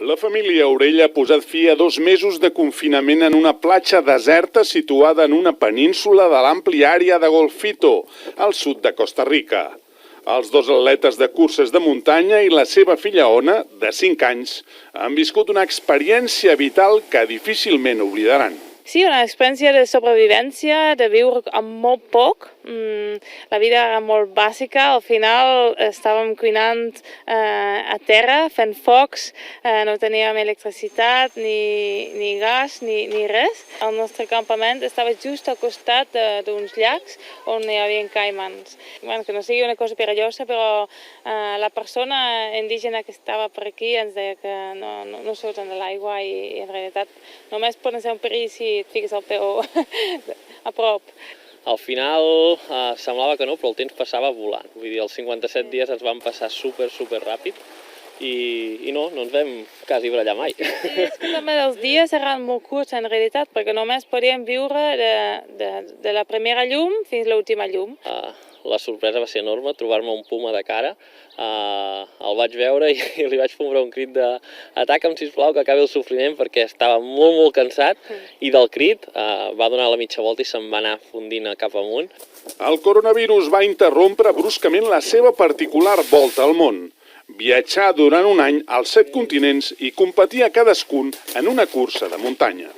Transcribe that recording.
La família Orell ha posat fi a 2 mesos de confinament en una platja deserta situada en una península de l'àmplia àrea de Golfito, al sud de Costa Rica. Els 2 atletes de curses de muntanya i la seva filla Ona, de 5 anys, han viscut una experiència vital que difícilment oblidaran. Sí, una experiència de sobrevivència, de viure amb molt poc. La vida era molt bàsica, al final estàvem cuinant a terra, fent focs, no teníem electricitat, ni gas, ni res. El nostre campament estava just al costat d'uns llacs on hi havia caimans. Bueno, que no sigui una cosa perillosa, però la persona indígena que estava per aquí ens deia que no surten de l'aigua i en realitat només poden ser un perill si et fiques el peu a prop. Al final semblava que no, però el temps passava volant. Vull dir, els 57 dies ens van passar super ràpid i no ens vam quasi barallar mai. Sí, és que també els dies eren molt curts en realitat, perquè només podíem viure de la primera llum fins a l'última llum. La sorpresa va ser enorme, trobar-me un puma de cara. El vaig veure i li vaig fumar un crit de «Ataca'm, sisplau, que acabi el sofriment», perquè estava molt cansat i del crit va donar la mitja volta i se'n va anar fondint cap amunt. El coronavirus va interrompre bruscament la seva particular volta al món. Viatjar durant un any als 7 continents i competir a cadascun en una cursa de muntanya.